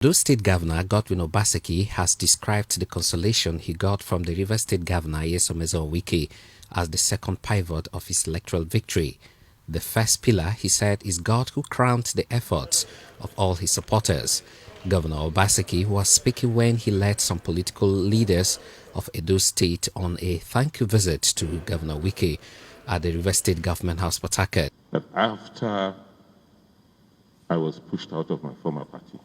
Edo State Governor Godwin Obaseki has described the consolation he got from the River State Governor Wike as the second pivot of his electoral victory. The first pillar, he said, is God, who crowned the efforts of all his supporters. Governor Obaseki was speaking when he led some political leaders of Edo State on a thank you visit to Governor Wike at the River State Government House, Port Harcourt. But after I was pushed out of my former party,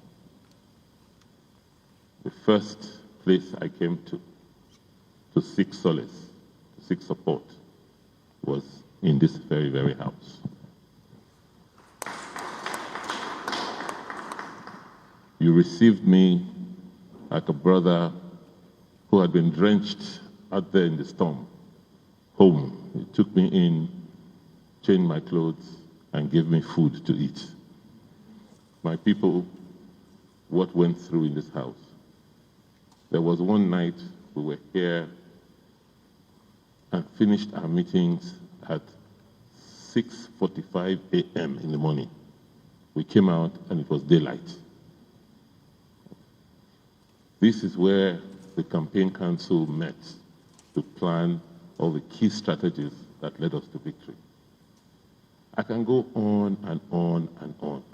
the first place I came to seek solace, to seek support, was in this very, very house. You received me like a brother who had been drenched out there in the storm, home. You took me in, changed my clothes, and gave me food to eat. My people, what went through in this house? There was one night we were here and finished our meetings at 6:45 a.m. in the morning. We came out and it was daylight. This is where the campaign council met to plan all the key strategies that led us to victory. I can go on and on and on.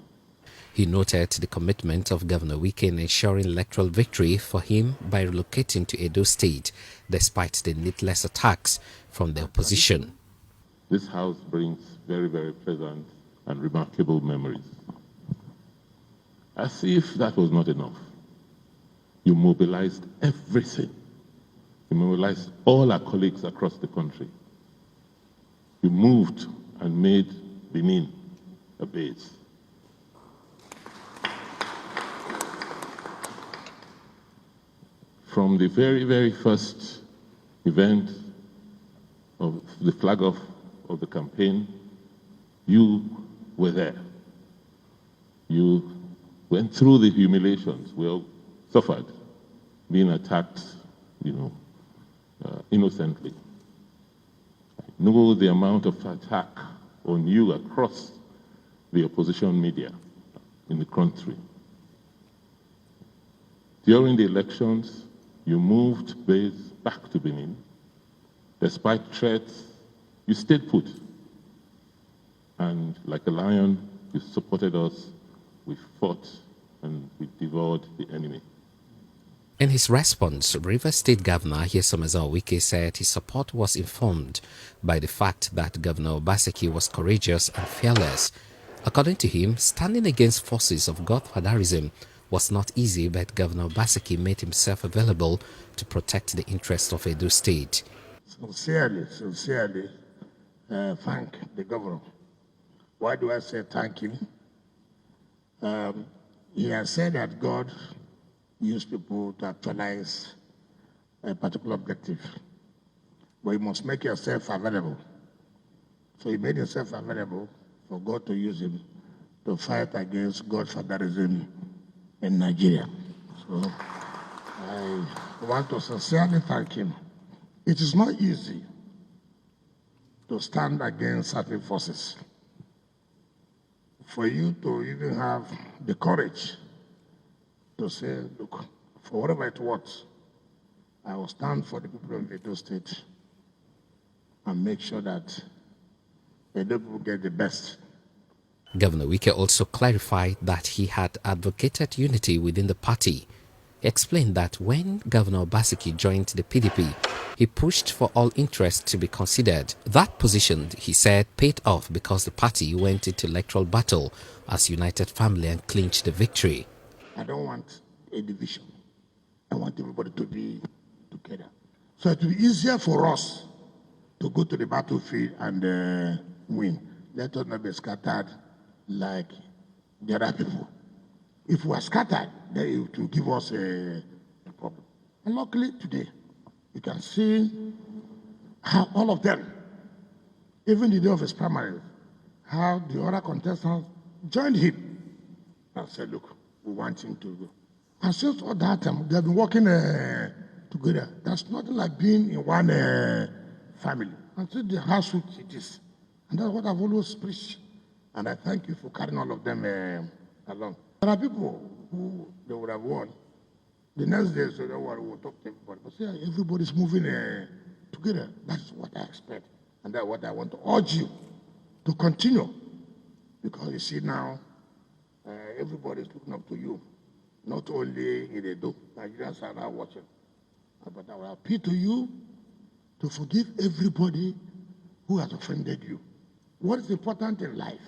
He noted the commitment of Governor Wike in ensuring electoral victory for him by relocating to Edo State, despite the needless attacks from the opposition. This house brings very, very pleasant and remarkable memories. As if that was not enough, you mobilized everything. You mobilized all our colleagues across the country. You moved and made Benin a base. From the very, very first event of the flag off of the campaign, you were there. You went through the humiliations we all suffered, being attacked, innocently. I know the amount of attack on you across the opposition media in the country. During the elections, you moved base back to Benin. Despite threats, you stayed put. And like a lion, you supported us. We fought and we devoured the enemy. In his response, River State Governor Wike said his support was informed by the fact that Governor Obaseki was courageous and fearless. According to him, standing against forces of godfatherism was not easy, but Governor Obaseki made himself available to protect the interests of Edo State. Sincerely, thank the governor. Why do I say thank him? He has said that God used people to actualize a particular objective, but you must make yourself available. So he made himself available for God to use him to fight against godfatherism in Nigeria. So I want to sincerely thank him. It is not easy to stand against certain forces. For you to even have the courage to say, look, for whatever it was, I will stand for the people of Edo State and make sure that Edo people get the best. Governor Wike also clarified that he had advocated unity within the party. He explained that when Governor Obaseki joined the PDP, he pushed for all interests to be considered. That position, he said, paid off because the party went into electoral battle as united family and clinched the victory. I don't want a division. I want everybody to be together. So it will be easier for us to go to the battlefield and win. Let us not be scattered like the other people. If we are scattered, then it will give us a problem. And luckily today, you can see how all of them, even the day of his primary, how the other contestants joined him and said, look, we want him to go. And since all that time, they have been working together. That's nothing like being in one family. Until the house it is. And that's what I've always preached. And I thank you for carrying all of them along. There are people who they would have won, the next day, so they will talk to everybody. But see, everybody's moving together. That's what I expect. And that's what I want to urge you to continue. Because you see now, everybody's looking up to you. Not only in Edo, Nigerians are now watching. But I will appeal to you to forgive everybody who has offended you. What is important in life?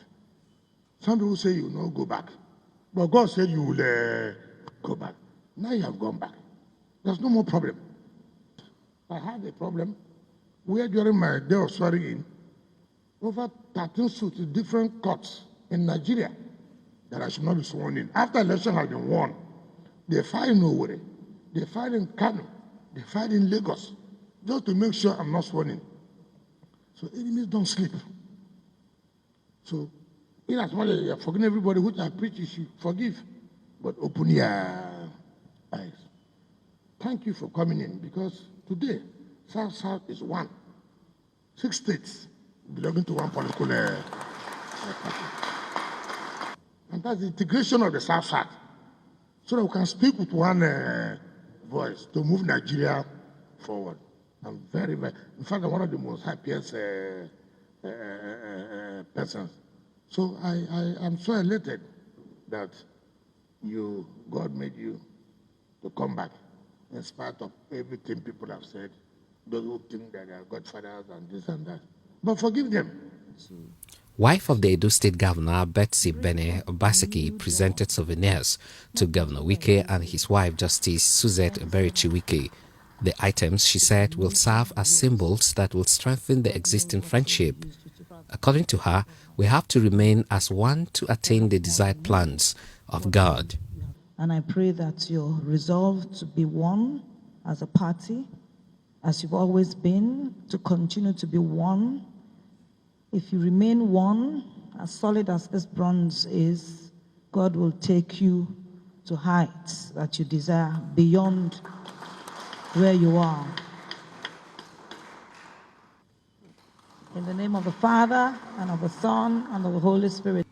Some people say you will not go back. But God said you will go back. Now you have gone back. There's no more problem. I had a problem where during my day of swearing in, over 13 suits in different courts in Nigeria that I should not be sworn in. After election had been won, they filed in Owerri, they filed in Kano, they filed in Lagos, just to make sure I'm not sworn in. So enemies don't sleep. So in as much as you're forgiving everybody, which I preach you should forgive, but open your eyes. Thank you for coming in, because today, South is one. 6 states belonging to one political party. And that's the integration of the South, so that we can speak with one voice to move Nigeria forward. I'm very, very, in fact, I'm one of the most happiest persons. So I'm so elated that God made you to come back, in spite of everything people have said, those who think that they are godfathers and this and that. But forgive them. Wife of the Edo State Governor, Betsy Bene Obaseki, presented souvenirs to Governor Wike and his wife, Justice Suzette Eberichi Wike. The items, she said, will serve as symbols that will strengthen the existing friendship. According to her, we have to remain as one to attain the desired plans of God. And I pray that you're resolved to be one as a party, as you've always been, to continue to be one. If you remain one, as solid as this bronze is, God will take you to heights that you desire beyond where you are. In the name of the Father, and of the Son, and of the Holy Spirit.